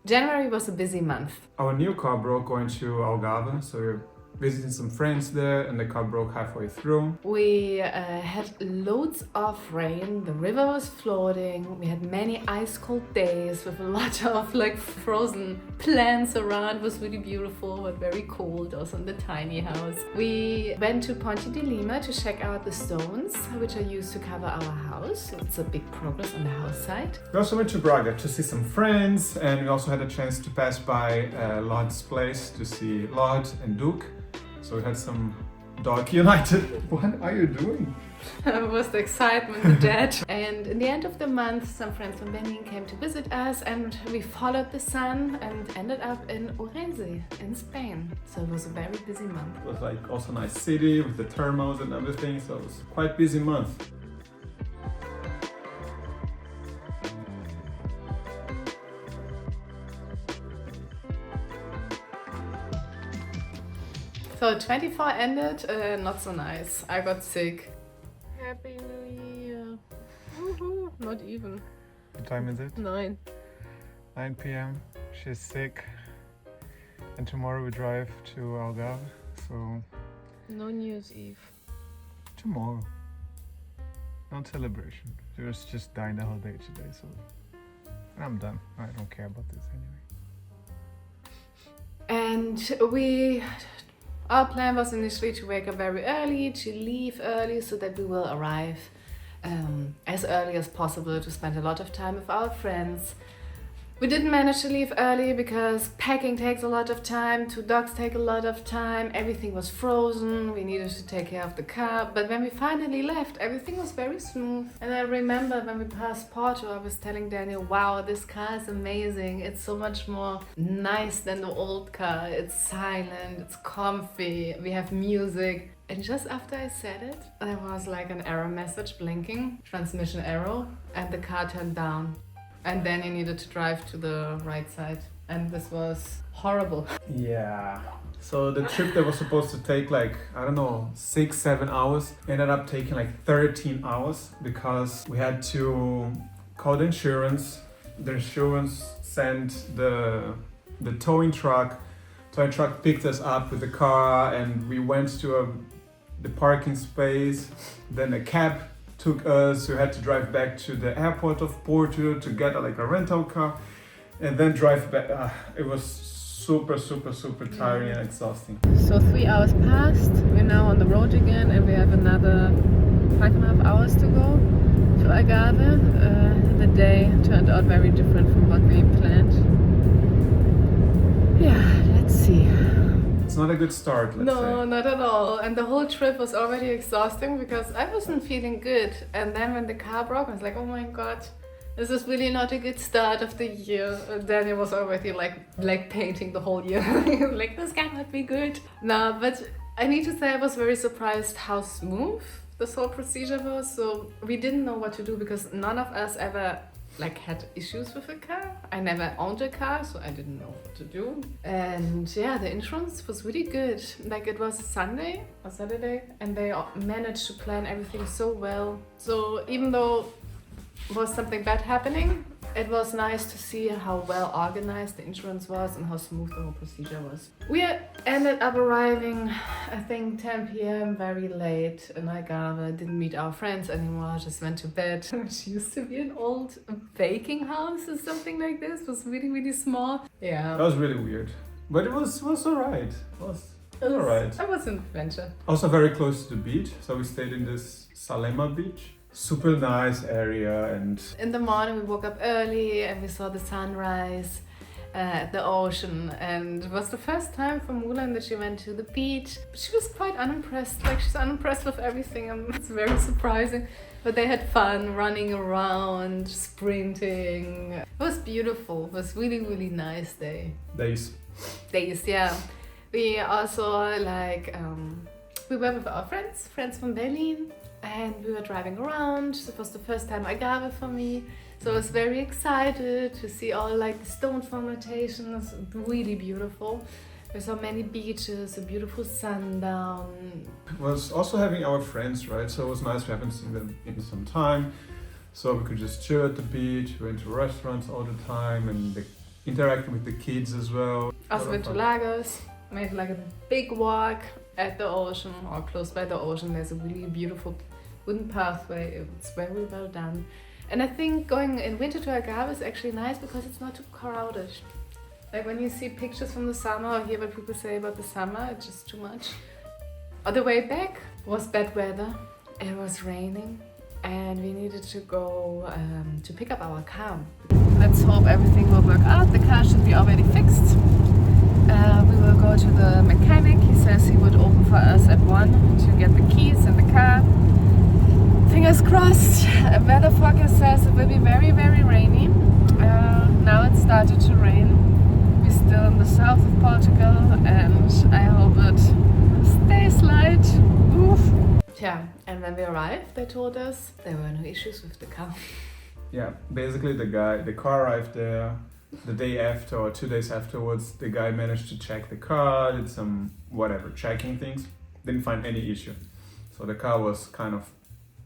January was a busy month. Our new car broke going to Algarve, so we're visiting some friends there, and the car broke halfway through. We had loads of rain, the river was floating, we had many ice cold days with a lot of like frozen plants around. It was really beautiful but very cold, also in the tiny house. We went to Ponte di Lima to check out the stones which are used to cover our house. It's a big progress on the house side. We also went to Braga to see some friends, and we also had a chance to pass by Lod's place to see Lod and Duke. So we had some dog united. What are you doing? It was the excitement, the jet. And in the end of the month, some friends from Berlin came to visit us, and we followed the sun and ended up in Ourense in Spain. So it was a very busy month. It was like also a nice city with the thermals and everything, so it was quite a busy month. So 24 ended, not so nice. I got sick. Happy New Year. Woohoo, not even. What time is it? 9. 9 p.m. She's sick. And tomorrow we drive to Algarve, so... No New Year's Eve. Tomorrow. No celebration. She was just dying the whole day today, so... And I'm done. I don't care about this anyway. And our plan was initially to wake up very early, to leave early so that we will arrive as early as possible to spend a lot of time with our friends. We didn't manage to leave early because packing takes a lot of time, 2 dogs take a lot of time, everything was frozen, we needed to take care of the car. But when we finally left, everything was very smooth. And I remember when we passed Porto, I was telling Daniel, wow, this car is amazing. It's so much more nice than the old car. It's silent, it's comfy, we have music. And just after I said it, there was like an error message blinking, transmission error, and the car turned down. And then you needed to drive to the right side. And this was horrible. Yeah. So the trip that was supposed to take like, I don't know, 6-7 hours ended up taking like 13 hours because we had to call the insurance. The insurance sent the towing truck. Towing truck picked us up with the car, and we went to the parking space. Then a cab took us. We had to drive back to the airport of Porto to get like a rental car, and then drive back. It was super tiring and exhausting. So 3 hours passed. We're now on the road again, and we have another 5.5 hours to go to Algarve. The day turned out very different from what we planned. Yeah, let's see. It's not a good start, let's say. No, not at all. And the whole trip was already exhausting because I wasn't feeling good. And then when the car broke, I was like, oh my god, this is really not a good start of the year. Daniel was already like painting the whole year. Like, this cannot be good. No, but I need to say I was very surprised how smooth this whole procedure was. So we didn't know what to do because none of us ever like had issues with a car. I never owned a car, so I didn't know what to do. And yeah, the insurance was really good. Like, it was a Sunday or Saturday, and they managed to plan everything so well. So even though was something bad happening, it was nice to see how well organized the insurance was and how smooth the whole procedure was. We ended up arriving, I think 10 p.m. very late in Algarve. Didn't meet our friends anymore, just went to bed. Which used to be an old baking house or something like this. It was really small. Yeah. That was really weird. But it was alright. It was alright. It was an adventure. Also very close to the beach, so we stayed in this Salema beach. Super nice area. And in the morning we woke up early and we saw the sunrise at the ocean, and it was the first time for Mulan that she went to the beach. She was quite unimpressed, like she's unimpressed with everything, and it's very surprising. But they had fun running around, sprinting. It was beautiful. It was really nice days, yeah. We also we were with our friends from Berlin. And we were driving around. It was the first time Algarve for me. So I was very excited to see all like the stone formations, really beautiful. We saw many beaches, a beautiful sundown. It was also having our friends, right? So it was nice, we haven't seen them in some time. So we could just chill at the beach, we went to restaurants all the time, and the interacting with the kids as well. Also went to Lagos, made like a big walk at the ocean or close by the ocean. There's a really beautiful wooden pathway. It's very well done. And I think going in winter to Algarve is actually nice because it's not too crowded. Like when you see pictures from the summer or hear what people say about the summer, it's just too much. On the way back was bad weather. It was raining and we needed to go to pick up our car. Let's hope everything will work out. The car should be already fixed. We will go to the mechanic. He says he would open for us at 1 to get the keys and the car. Fingers crossed. Weather forecast says it will be very, very rainy. Now it started to rain. We're still in the south of Portugal and I hope it stays light. Oof. Yeah, and when we arrived, they told us there were no issues with the car. Yeah, basically the car arrived there the day after or 2 days afterwards. The guy managed to check the car, did some whatever checking things, didn't find any issue. So the car was kind of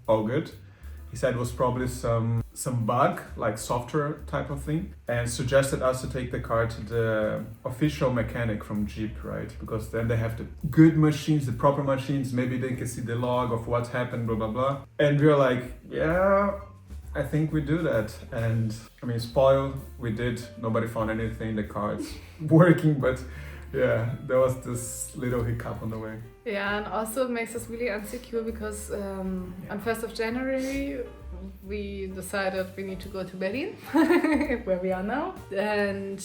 all good. He said it was probably some bug, like software type of thing, and suggested us to take the car to the official mechanic from Jeep, right? Because then they have the good machines, the proper machines, maybe they can see the log of what happened, blah, blah, blah. And we were like, yeah, I think we do that. And I mean, spoiled, we did. Nobody found anything, the car is working, but yeah, there was this little hiccup on the way. Yeah, and also it makes us really insecure because on 1st of January we decided we need to go to Berlin, where we are now. And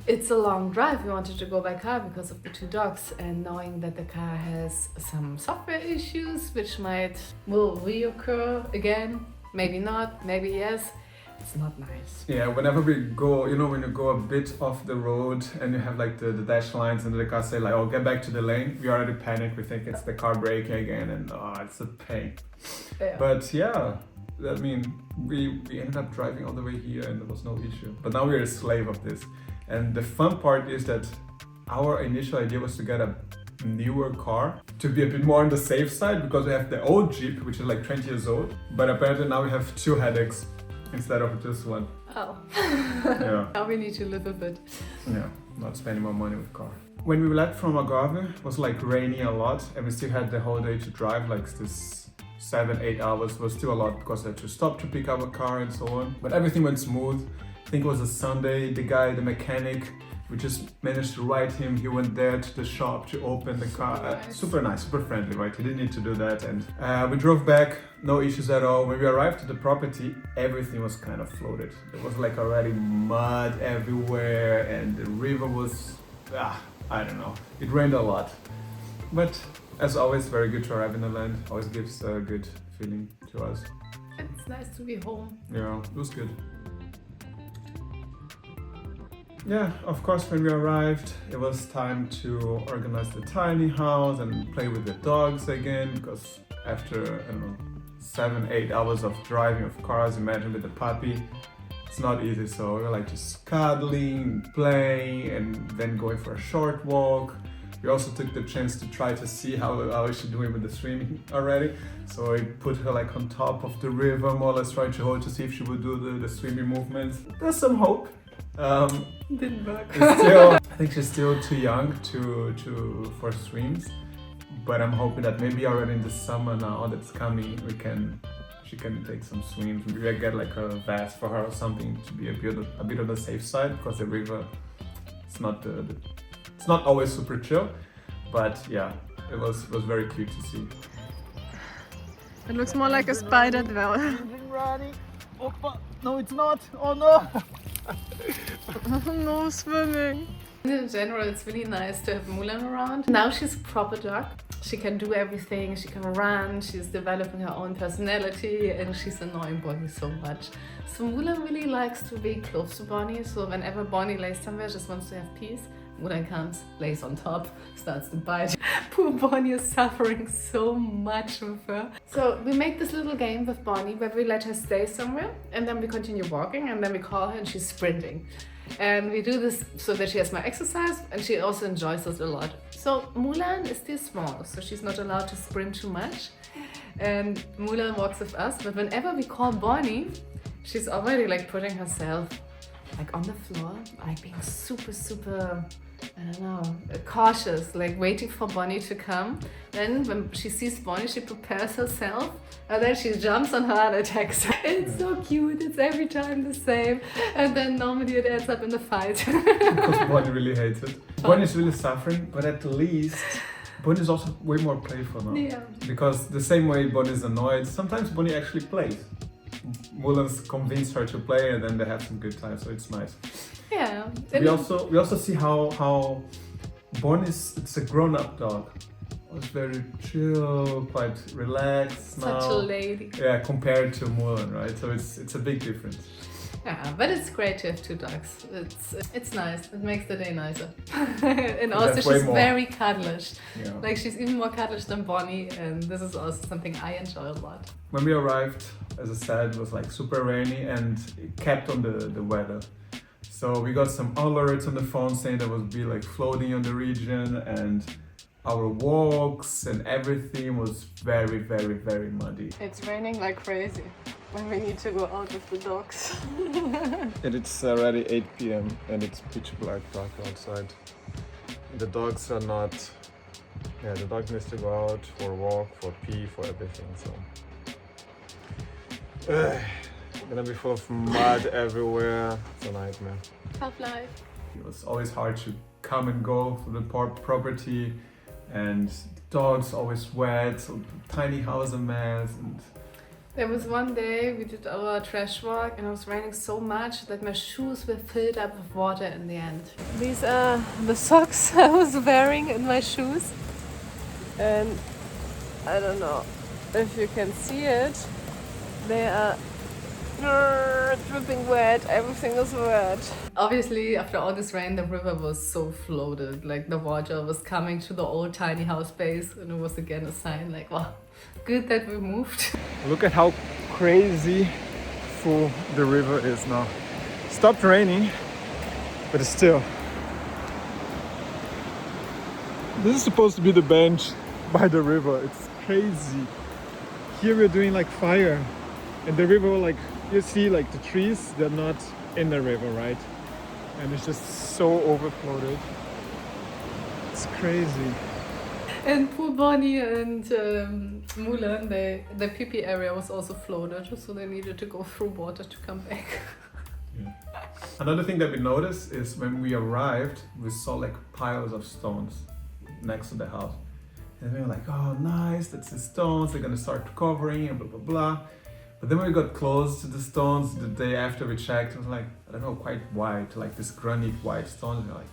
it's a long drive. We wanted to go by car because of the 2 dogs, and knowing that the car has some software issues which will reoccur again, maybe not, maybe yes. It's not nice. Yeah, whenever we go, you know, when you go a bit off the road and you have like the dash lines and the car say like, oh, get back to the lane, we already panic. We think it's the car braking again and it's a pain. Yeah. But yeah, I mean, we ended up driving all the way here and there was no issue. But now we're a slave of this. And the fun part is that our initial idea was to get a newer car to be a bit more on the safe side because we have the old Jeep, which is like 20 years old. But apparently now we have 2 headaches instead of just 1. Oh. Yeah. Now we need to live a bit. Yeah, not spending more money with car. When we left from Algarve, it was like raining a lot and we still had the whole day to drive, like this 7-8 hours was still a lot because I had to stop to pick up a car and so on. But everything went smooth. I think it was a Sunday. The guy, the mechanic, we just managed to ride him. He went there to the shop to open the car. Super nice, super friendly, right? He didn't need to do that. And we drove back, no issues at all. When we arrived at the property, everything was kind of floated. There was like already mud everywhere and the river was, I don't know. It rained a lot. But as always, very good to arrive in the land. Always gives a good feeling to us. It's nice to be home. Yeah, it was good. Yeah, of course, when we arrived, it was time to organize the tiny house and play with the dogs again, because after, I don't know, 7-8 hours of driving of cars, imagine with the puppy, it's not easy. So we were like just cuddling, playing, and then going for a short walk. We also took the chance to try to see how is she doing with the swimming already. So I put her like on top of the river, more or less trying to hold to see if she would do the swimming movements. There's some hope. Didn't work. I think she's still too young for swims, but I'm hoping that maybe already in the summer now that's coming, she can take some swims. Maybe I get like a vest for her or something to be a bit on the safe side, because the river, it's not always super chill, but yeah, it was very cute to see. It looks more like a spider dweller. No, it's not. Oh no. No swimming. In general, it's really nice to have Mulan around. Now she's a proper dog. She can do everything, she can run, she's developing her own personality, and she's annoying Bonnie so much. So Mulan really likes to be close to Bonnie, so whenever Bonnie lays somewhere, just wants to have peace. Mulan comes, lays on top, starts to bite. Poor Bonnie is suffering so much with her. So we make this little game with Bonnie where we let her stay somewhere and then we continue walking and then we call her and she's sprinting. And we do this so that she has more exercise and she also enjoys it a lot. So Mulan is still small, so she's not allowed to sprint too much. And Mulan walks with us, but whenever we call Bonnie, she's already like putting herself like on the floor, like being super, I don't know, cautious, like waiting for Bonnie to come. Then when she sees Bonnie, she prepares herself, and then she jumps on her and attacks her. It's so cute, it's every time the same. And then normally it ends up in the fight. Because Bonnie really hates it. Bonnie's really suffering, but at least Bonnie's also way more playful now. Yeah. Because the same way Bonnie's annoyed, sometimes Bonnie actually plays. Mulan's convinced her to play, and then they have some good time, so it's nice. Yeah. We also see how it's a grown-up dog. It's very chill, quite relaxed now. Such a lady. Yeah, compared to Mulan, right? So it's a big difference. Yeah, but it's great to have two dogs. It's nice. It makes the day nicer. And also she's very cuddlish. Yeah. Like she's even more cuddlish than Bonnie, and this is also something I enjoy a lot. When we arrived, as I said, it was like super rainy and it kept on the weather. So we got some alerts on the phone saying there would be like flooding on the region, and our walks and everything was very, very, very muddy. It's raining like crazy when we need to go out with the dogs. And it's already 8 p.m. and it's pitch black dark outside. The dogs are not... Yeah, the dog needs to go out for a walk, for pee, for everything, so... Gonna be full of mud everywhere. It's a nightmare. Tough life. It was always hard to come and go for the property, and the dogs always wet, so tiny house a mess. And There was one day we did our trash walk and it was raining so much that my shoes were filled up with water in the end. These are the socks I was wearing in my shoes. And I don't know if you can see it. They are dripping wet, everything is wet. Obviously, after all this rain, the river was so flooded. Like the water was coming to the old tiny house base, and it was again a sign like, wow, good that we moved. look at how crazy full the river is now. Stopped raining, but it's still. This is supposed to be the bench by the river. It's crazy. Here we're doing like fire, and the river, like you see, like the trees, they're not in the river, right? And it's just so overflowed. It's crazy. And poor Bonnie and Mulan, the pee-pee area was also flooded, so they needed to go through water to come back. Yeah. Another thing that we noticed is when we arrived, we saw like piles of stones next to the house. And we were like, oh nice, that's the stones, they're gonna start covering and blah blah blah. But then when we got close to the stones, the day after we checked, it was like, I don't know, quite white, like this granite white stones. We're like,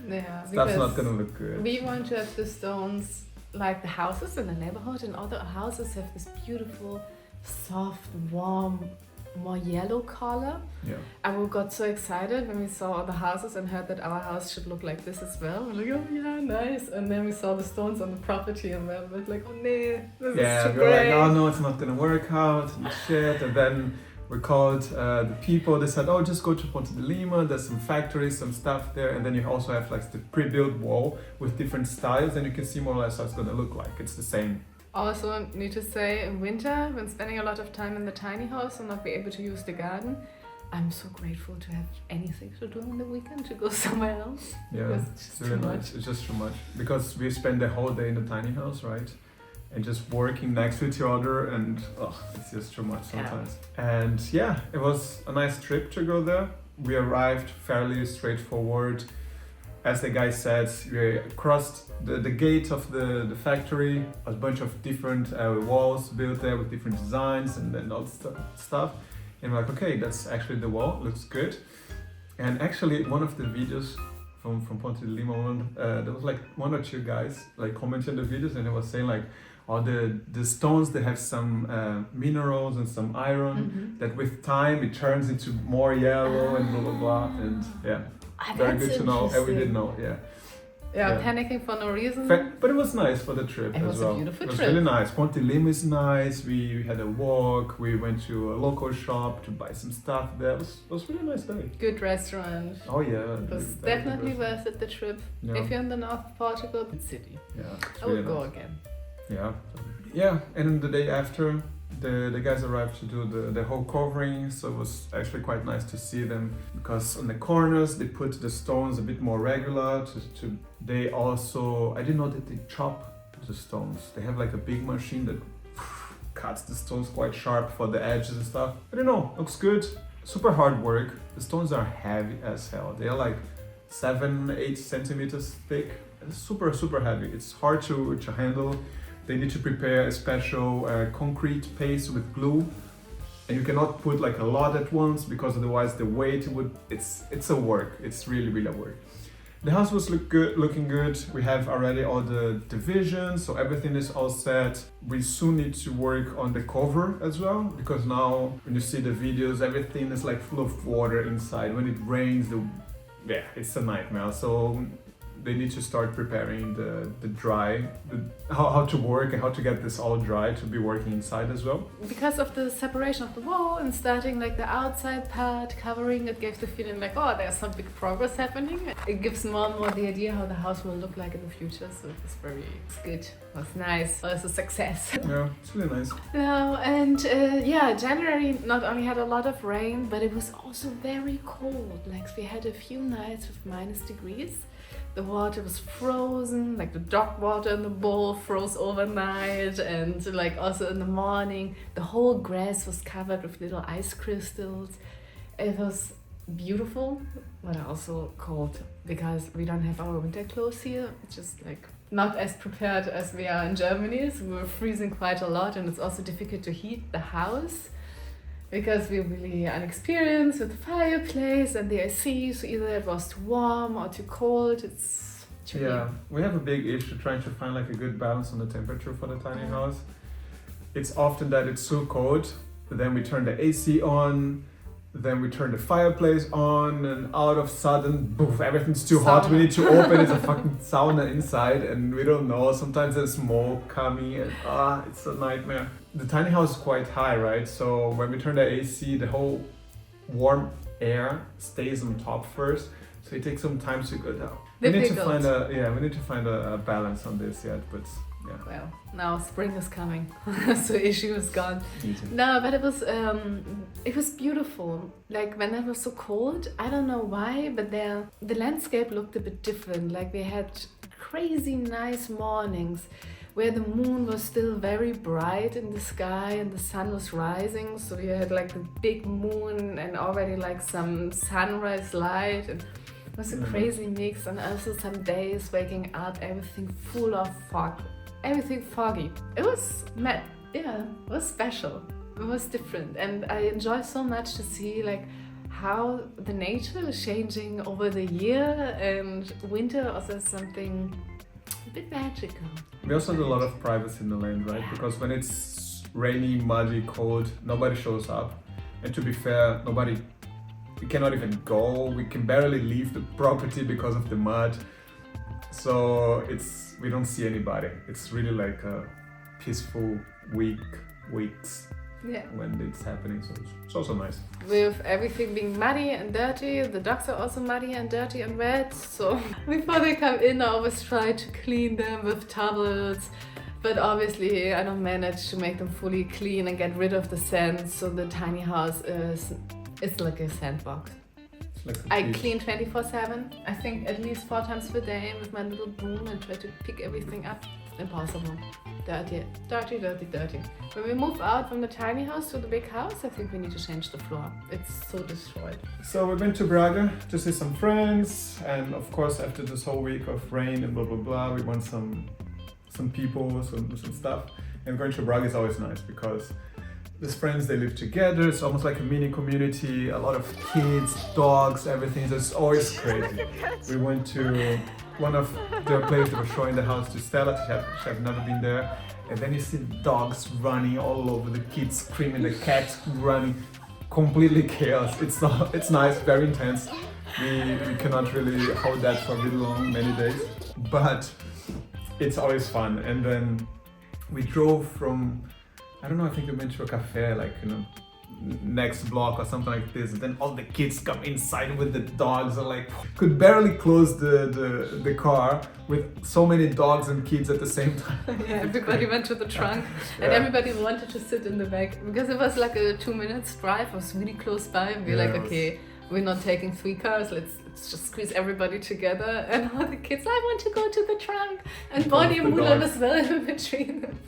Yeah, that's not gonna look good. We want to have the stones like the houses in the neighborhood, and other houses have this beautiful, soft, warm, more yellow color. Yeah. And we got so excited when we saw all the houses and heard that our house should look like this as well. We're like, oh yeah, nice. And then we saw the stones on the property and we were like, oh no, this is too we were like, great. oh no, it's not gonna work out and shit. And then we called the people. They said, oh, just go to Ponte de Lima. There's some factories, some stuff there. And then you also have like the pre-built wall with different styles, and you can see more or less how it's gonna look like. It's the same. Also, need to say, in winter, when spending a lot of time in the tiny house and not be able to use the garden, I'm so grateful to have anything to do on the weekend, to go somewhere else. Yeah, Because it's really nice. It's just too much. Because we spend the whole day in the tiny house, right? And just working next to each other, and it's just too much sometimes. Yeah. And yeah, it was a nice trip to go there. We arrived fairly straightforward. As the guy said, we crossed the gate of the factory, a bunch of different walls built there with different designs and then all stuff. And we're like, okay, that's actually the wall, looks good. And actually, one of the videos from Ponte de Lima, there was like one or two guys like commenting on the videos, and they was saying like, oh, the stones, they have some minerals and some iron that with time it turns into more yellow and blah blah blah. And yeah. Very good to know, and we didn't know, Yeah, panicking for no reason. But it was nice for the trip as well. It was a beautiful trip. trip. It was really nice. Ponte de Lima is nice. We had a walk. We went to a local shop to buy some stuff there. It was a really nice day. Good restaurant. Oh yeah. It was definitely worth it, the trip. Yeah. If you're in the north of Portugal, good city. Yeah. I would go again. Yeah. Yeah, and the day after, the guys arrived to do the whole covering, so it was actually quite nice to see them, because on the corners they put the stones a bit more regular. They also, I didn't know that they chop the stones. They have like a big machine that cuts the stones quite sharp for the edges and stuff. I don't know, looks good. Super hard work. The stones are heavy as hell. They are like 7-8 centimeters thick. It's super heavy. It's hard to handle. They need to prepare a special concrete paste with glue, and you cannot put like a lot at once, because otherwise the weight would, it's a work. It's really a work. The house was looking good. We have already all the divisions, so everything is all set. We soon need to work on the cover as well, because now when you see the videos, everything is like full of water inside. When it rains, it's a nightmare. So they need to start preparing the dry, how to work and how to get this all dry to be working inside as well. Because of the separation of the wall and starting like the outside part covering, it gives the feeling like, oh, there's some big progress happening. It gives more and more the idea how the house will look like in the future. So it's good. It's nice. So it's a success. Yeah, it's really nice. No, and January not only had a lot of rain, but it was also very cold. Like we had a few nights with -degrees. The water was frozen, like the dog water in the bowl froze overnight, and like also in the morning, the whole grass was covered with little ice crystals. It was beautiful, but also cold, because we don't have our winter clothes here. It's just like not as prepared as we are in Germany, so we're freezing quite a lot, and it's also difficult to heat the house, because we're really unexperienced with the fireplace and the AC, so either it was too warm or too cold. It's tricky. Yeah, we have a big issue trying to find like a good balance on the temperature for the tiny house. It's often that it's so cold, but then we turn the AC on, then we turn the fireplace on, and out of sudden, boof, everything's too hot. We need to open, it's a fucking sauna inside, and we don't know. Sometimes there's smoke coming, and it's a nightmare. The tiny house is quite high, right? So when we turn the AC, the whole warm air stays on top first. So it takes some time to go down. We need to find a balance on this yet, but yeah. Well, now spring is coming, so issue is gone. Easy. No, but it was beautiful. Like when it was so cold, I don't know why, but the landscape looked a bit different. Like we had crazy nice mornings where the moon was still very bright in the sky and the sun was rising. So you had like the big moon and already like some sunrise light, and it was a crazy mix. And also some days waking up, everything full of fog, everything foggy. It was it was special. It was different, and I enjoy so much to see like how the nature is changing over the year, and winter also is something a bit magical. We also have a lot of privacy in the land, right? Because when it's rainy, muddy, cold, nobody shows up. And to be fair, we cannot even go. We can barely leave the property because of the mud. So we don't see anybody. It's really like a peaceful weeks when it's happening. So it's also nice. With everything being muddy and dirty, the dogs are also muddy and dirty and wet. So before they come in, I always try to clean them with towels. But obviously I don't manage to make them fully clean and get rid of the sand. So the tiny house it's like a sandbox. I clean 24/7. I think at least 4 times per day with my little broom and try to pick everything up. Impossible. Dirty. When we move out from the tiny house to the big house, I think we need to change the floor. It's so destroyed. So we went to Braga to see some friends, and of course after this whole week of rain and blah blah blah, we want some people, some stuff. And going to Braga is always nice because these friends, they live together. It's almost like a mini community, a lot of kids, dogs, everything. So it's always crazy. We went to one of the places that were showing the house to Stella. She had never been there. And then you see dogs running all over, the kids screaming, the cats running, completely chaos. It's nice, very intense. We cannot really hold that for really long, many days, but it's always fun. And then we drove from, I don't know, I think we went to a cafe, like, next block or something like this. And then all the kids come inside with the dogs and like could barely close the car with so many dogs and kids at the same time. Yeah, everybody went to the trunk and everybody wanted to sit in the back because it was like a 2 minutes drive. It was really close by. And we're like, okay, we're not taking 3 cars. Let's just squeeze everybody together. And all the kids, I want to go to the trunk. And Bonnie and Mulan as well in between them.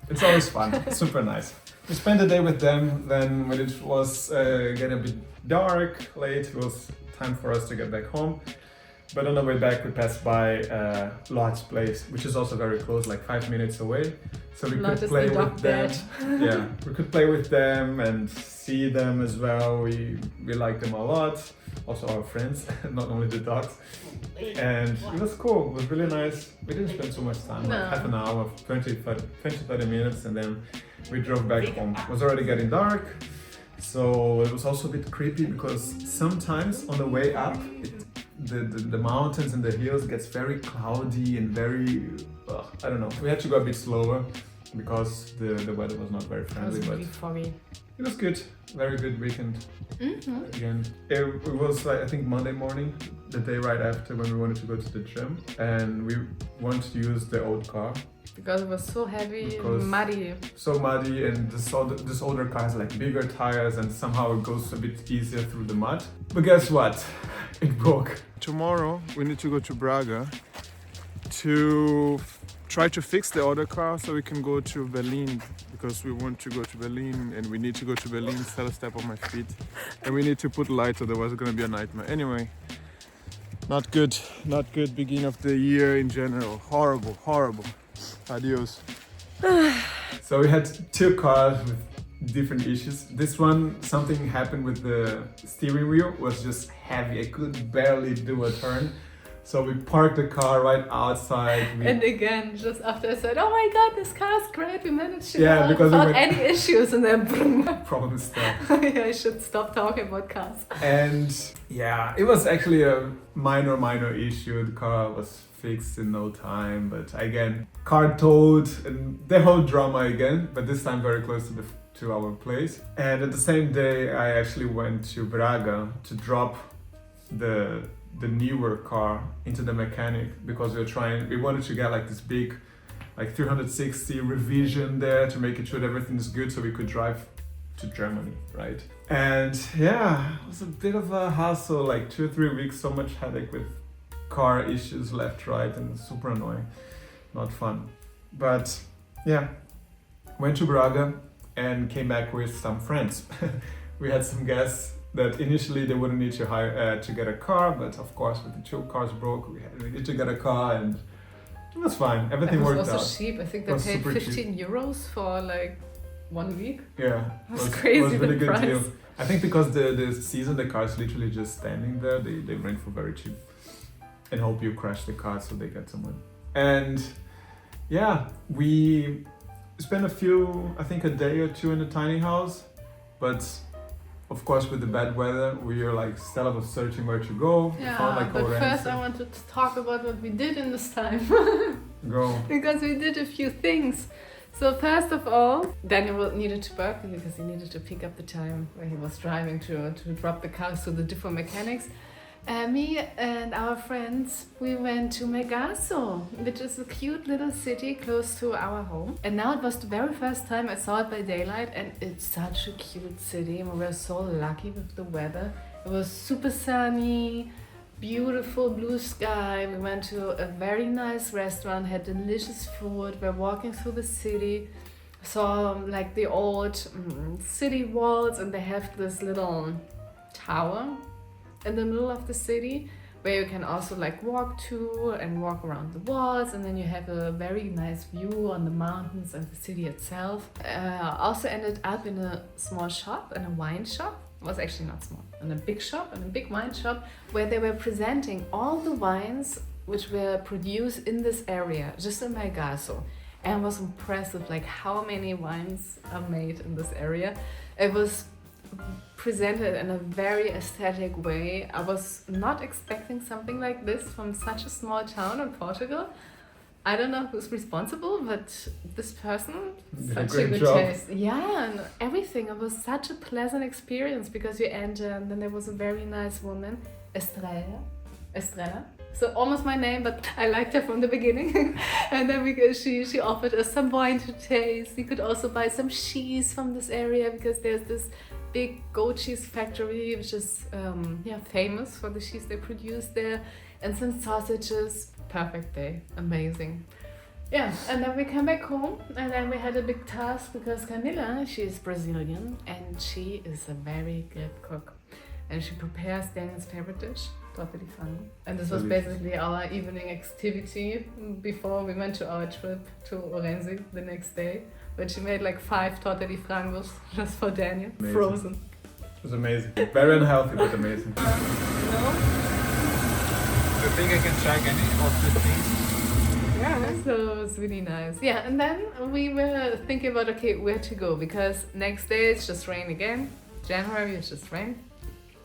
It's always fun. It's super nice. We spent the day with them. Then when it was getting a bit dark, late, it was time for us to get back home. But on the way back, we passed by Lot's place, which is also very close, like 5 minutes away. So we could play with them. Yeah, we could play with them and see them as well. We like them a lot. Also our friends, not only the dogs. And it was cool. It was really nice. We didn't spend so much time, like half an hour, 20-30 minutes, and then we drove back home. It was already getting dark. So it was also a bit creepy because sometimes on the way up, the mountains and the hills gets very cloudy and very, I don't know. We had to go a bit slower because the weather was not very friendly. It was really foggy. It was good. Very good weekend. Mm-hmm. Again, it was like, I think Monday morning, the day right after when we wanted to go to the gym, and we wanted to use the old car. Because it was so heavy and muddy. So muddy, and this older car has like bigger tires, and somehow it goes a bit easier through the mud. But guess what? It broke. Tomorrow we need to go to Braga to try to fix the other car so we can go to Berlin, because we want to go to Berlin and we need to go to Berlin, sell a step on my feet, and we need to put lights, otherwise it's gonna be a nightmare. Anyway, not good beginning of the year in general. Horrible. Adios. So we had 2 cars with different issues. This one, something happened with the steering wheel, was just heavy. I could barely do a turn. So we parked the car right outside. And again, just after I said, oh my god, this car's great, we managed to go without any issues, and then boom. Problem still. I should stop talking about cars. And yeah, it was actually a minor issue. The car was fixed in no time, but again, car towed and the whole drama again, but this time very close to our place. And at the same day, I actually went to Braga to drop the newer car into the mechanic, because we wanted to get like this big, like 360 revision there to make it sure that everything is good so we could drive to Germany, right? And yeah, it was a bit of a hassle, like 2 or 3 weeks, so much headache with car issues left, right, and super annoying, not fun. But yeah, went to Braga and came back with some friends. We had some guests that initially they wouldn't need to hire to get a car, but of course with the 2 cars broke, we needed to get a car, and it was fine. Everything worked out. It was also cheap. I think they paid 15 euros for like 1 week. Yeah, it was crazy. It was a really good price. deal. I think because the season, the car is literally just standing there, they rent for very cheap and hope you crash the car so they get someone. And yeah, we spent a day or 2 in a tiny house, but of course with the bad weather, we were like Stella was searching where to go. Yeah, found like but Ourense. first I wanted to talk about what we did in this time. Go. Because we did a few things. So first of all, Daniel needed to work because he needed to pick up the time where he was driving to drop the cars to the different mechanics. Me and our friends, we went to Megaso, which is a cute little city close to our home. And now it was the very first time I saw it by daylight, and it's such a cute city. And we were so lucky with the weather. It was super sunny, beautiful blue sky. We went to a very nice restaurant, had delicious food. We're walking through the city, saw like the old city walls, and they have this little tower in the middle of the city where you can also like walk to and walk around the walls, and then you have a very nice view on the mountains and the city itself. Also ended up in a small shop, in a wine shop. It was actually not small, in a big shop, in a big wine shop, where they were presenting all the wines which were produced in this area, just in Megaso. And I was impressed with like how many wines are made in this area. It was presented in a very aesthetic way. I was not expecting something like this from such a small town in Portugal, I don't know who's responsible, but this person, Did a such a great good job. taste. Yeah, and everything. It was such a pleasant experience because you enter and then there was a very nice woman, Estrella. So almost my name, but I liked her from the beginning. And then she offered us some wine to taste. You could also buy some cheese from this area because there's this big goat cheese factory which is famous for the cheese they produce there, and some sausages. Perfect day, amazing. Yeah, and then we come back home and then we had a big task because Camila, she is Brazilian and she is a very good cook. And she prepares Daniel's favorite dish, torta de frango. And this was basically our evening activity before we went to our trip to Ourense the next day. When she made like 5 torta de frangos just for Daniel, Amazing. frozen. It was amazing. Very unhealthy, but amazing. I think I can try any of the things. Yeah, so it was really nice. Yeah, and then we were thinking about, okay, where to go, because next day it's just rain again. January it's just rain.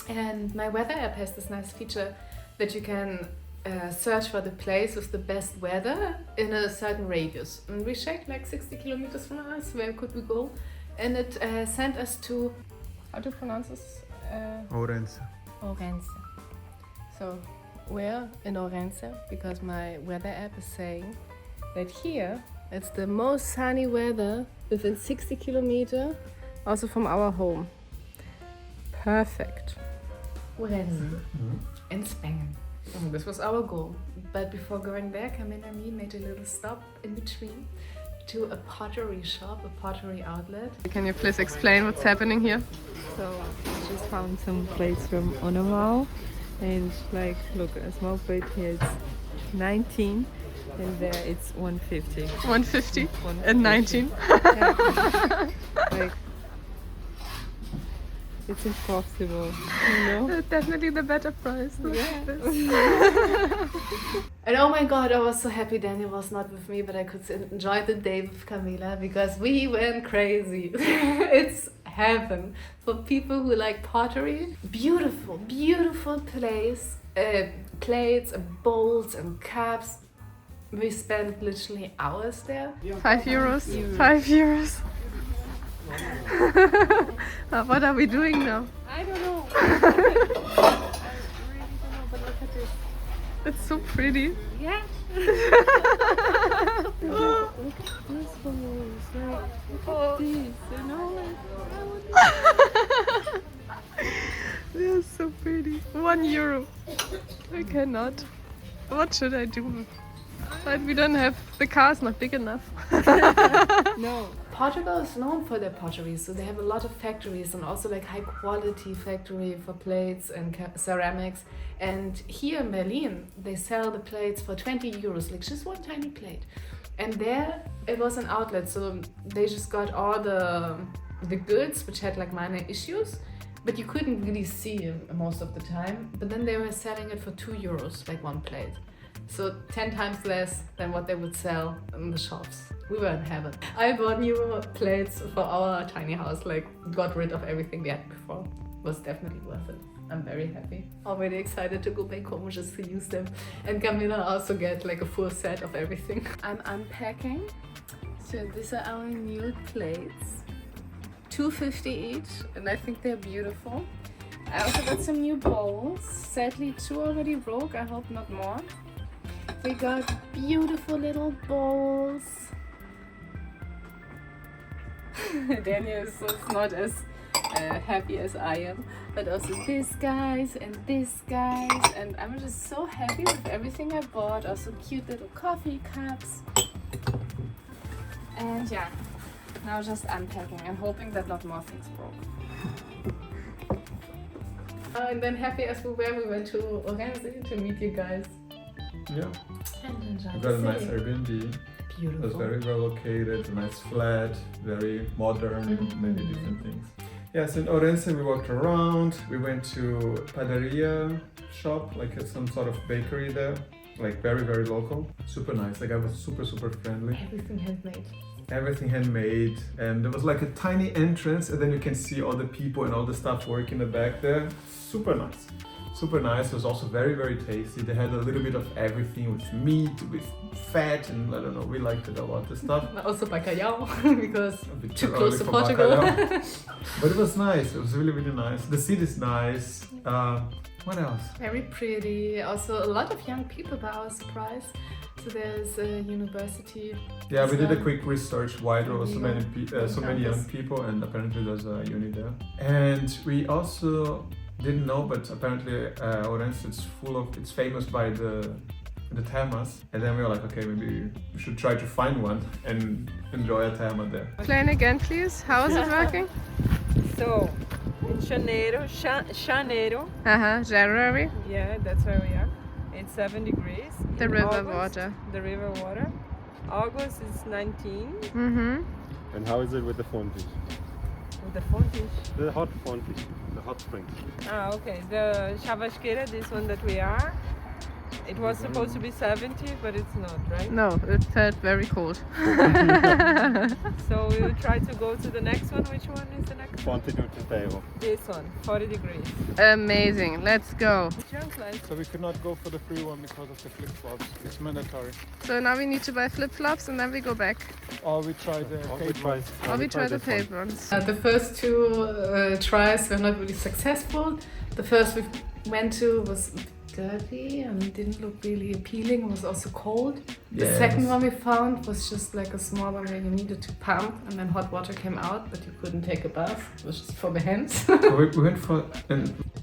And my weather app has this nice feature that you can search for the place with the best weather in a certain radius. And we checked like 60 kilometers from us, where could we go? And it sent us to, how do you pronounce this? Ourense. Ourense. So we're in Ourense because my weather app is saying that here it's the most sunny weather within 60 kilometers, also from our home. Perfect. Ourense in Spain. This was our goal. But before going there, Camila and me made a little stop in between to a pottery shop, a pottery outlet. Can you please explain what's happening here? So I just found some plates from Onawao, and like, look, a small plate here it's 19 and there it's 150. 150 and 19. Yeah. Like, it's impossible, you know? Definitely the better price. Yeah. And oh my god, I was so happy Daniel was not with me, but I could enjoy the day with Camila because we went crazy. It's heaven for people who like pottery. Beautiful, beautiful place. Plates and bowls and cups. We spent literally hours there. 5 euros. 5 euros. What are we doing now? I don't know. I really don't know, but look at this. It's so pretty. Yeah. Look at this bowls. Like, look at this, you know? They're so pretty. 1 euro. I cannot. What should I do? But we don't have, the car is not big enough. No. Portugal is known for their pottery, so they have a lot of factories and also like high quality factory for plates and ceramics. And here in Berlin, they sell the plates for 20 euros, like just one tiny plate. And there it was an outlet, so they just got all the goods which had like minor issues, but you couldn't really see them most of the time. But then they were selling it for 2 euros, like one plate. So 10 times less than what they would sell in the shops. We were in heaven. I bought new plates for our tiny house, like got rid of everything we had before. Was definitely worth it. I'm very happy. Already excited to go back home just to use them. And Camila also get like a full set of everything. I'm unpacking. So these are our new plates. 250 each, and I think they're beautiful. I also got some new bowls. Sadly 2 already broke, I hope not more. We got beautiful little bowls. Daniel is not as happy as I am, but also this guys and this guys, and I'm just so happy with everything I bought. Also cute little coffee cups. And yeah, now just unpacking and hoping that not more things broke. And then happy as we were, we went to Ourense to meet you guys. Yeah. And enjoy We the got a nice city. Airbnb. It Beautiful. was very well located, a nice flat, very modern, many different things. Yes, in Ourense we walked around. We went to Padaria shop, like some sort of bakery there, like very, very local. Super nice. The guy was super, super friendly. Everything handmade. Everything handmade, and there was like a tiny entrance, and then you can see all the people and all the stuff working in the back there. Super nice. super nice. It was also very, very tasty. They had a little bit of everything with meat, with fat, and I don't know, we liked it a lot, the stuff. Also bacalhau, because A bit too too close early to for Portugal. bacalhau. But it was nice. It was really, really nice. The city is nice. What else? Very pretty. Also a lot of young people by our surprise. So there's a university. Yeah, we did a So- quick research why there were so many so many young people, and apparently there's a uni there. And we also didn't know, but apparently Ourense it's famous by the thermas. And then we were like, okay, maybe we should try to find one and enjoy a therma there. Explain again, please. How is it working? So, in Janeiro, January. yeah, that's where we are. It's 7 degrees. The In river August, water. The river water. August is 19 Mm-hmm. And how is it with the fontes? with the fontes. The hot fontes, the hot springs. Ah, okay. The Chavasqueira, this one that we are, it was supposed to be 70, but it's not, right? No, it felt very cold. So we will try to go to the next one. Which one is the next one? Fonte do Teteiro. This one, 40 degrees. Amazing. Let's go. Translate. So we could not go for the free one because of the flip-flops. It's mandatory. So now we need to buy flip-flops and then we go back. Or we try the paid one. Or we try the this one. paid ones. The first two tries were not really successful. The first we went to was dirty and didn't look really appealing. It was also cold. The Yes. second one we found was just like a small one where you needed to pump and then hot water came out, but you couldn't take a bath. It was just for the hands. So we went for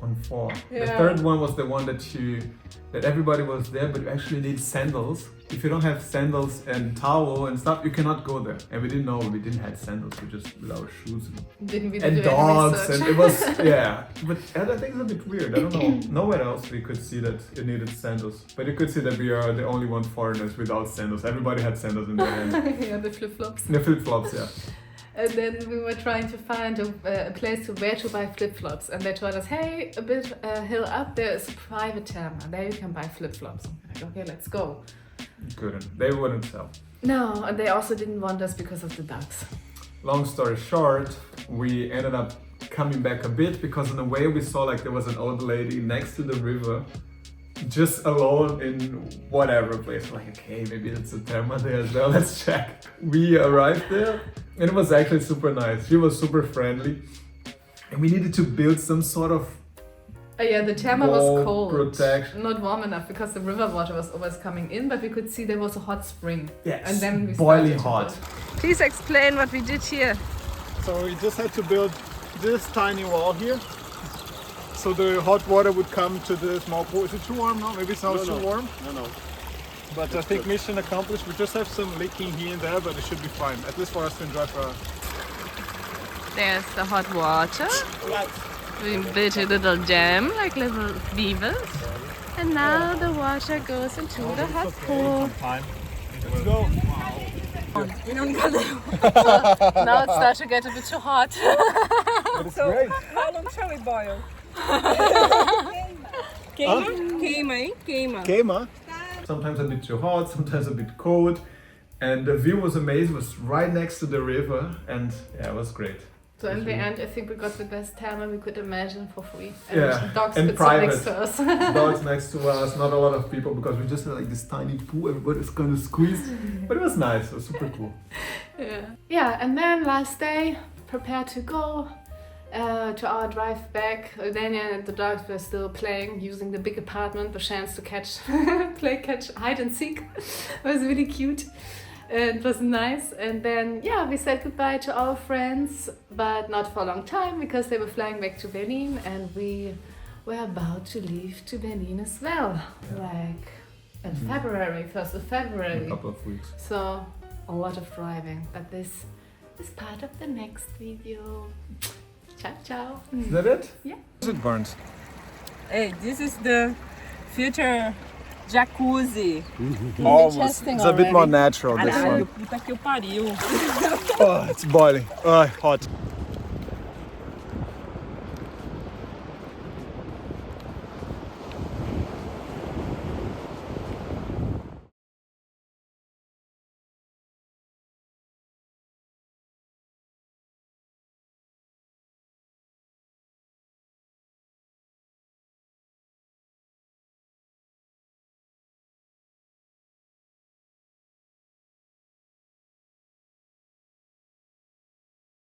on 4. The Yeah. third one was the one that everybody was there, but you actually need sandals. If you don't have sandals and towel and stuff, you cannot go there. And we didn't know we didn't have sandals. We just with our shoes Didn't really and do any dogs, research. and it was yeah. But I think it's a bit weird. I don't know. Nowhere else we could see that you needed sandals. But you could see that we are the only one foreigners without sandals. Everybody had sandals in their hand. Yeah, the flip-flops. The flip flops, yeah. And then we were trying to find a place where to buy flip-flops. And they told us, hey, a bit hill up, there is a private therma. There you can buy flip-flops. I'm like, okay, let's go. Couldn't. They wouldn't sell. No, and they also didn't want us because of the ducks. Long story short, we ended up coming back a bit because on the way we saw like there was an old lady next to the river, just alone in whatever place. We're like, okay, maybe it's a therma there as well. Let's check. We arrived there and it was actually super nice. She was super friendly, and we needed to build some sort of Yeah, the therma was wall cold. protection. Not warm enough because the river water was always coming in, but we could see there was a hot spring. Yes, And then we boiling started to hot. Please explain what we did here. So we just had to build this tiny wall here. So the hot water would come to the small pool. Is it too warm now? Maybe it's not too warm. No. But I think mission accomplished. We just have some leaking here and there, but it should be fine. At least for us to enjoy for There's the hot water. We built a little dam, like little beavers. And now the water goes into the hot pool. time. Let's go. Now it starts to get a bit too hot. But it's great. How long shall we boil? Queima, hein? Queima. Queima. Sometimes a bit too hot, sometimes a bit cold. And the view was amazing. It was right next to the river, and yeah, it was great. So in the end, I think we got the best therma we could imagine for free. And Yeah, dogs and could sit next private. to us. Dogs next to us, not a lot of people because we just had like this tiny pool. Everybody's kind of squeezed, but it was nice. It was super cool. Yeah, and then last day, prepared to go to our drive back. Daniel and the dogs were still playing, using the big apartment, the chance to catch hide and seek. It was really cute. It was nice. And then, yeah, we said goodbye to our friends, but not for a long time because they were flying back to Berlin and we were about to leave to Berlin as well. Like in February, 1st of In February. a couple of weeks. So a lot of driving, but this is part of the next video. Ciao, ciao. Is that it? Yeah. It burns. Hey, this is the future jacuzzi. Almost. It's a bit more natural, this Caralho, one. puta que eu pariu. Oh, it's boiling. Oh, hot.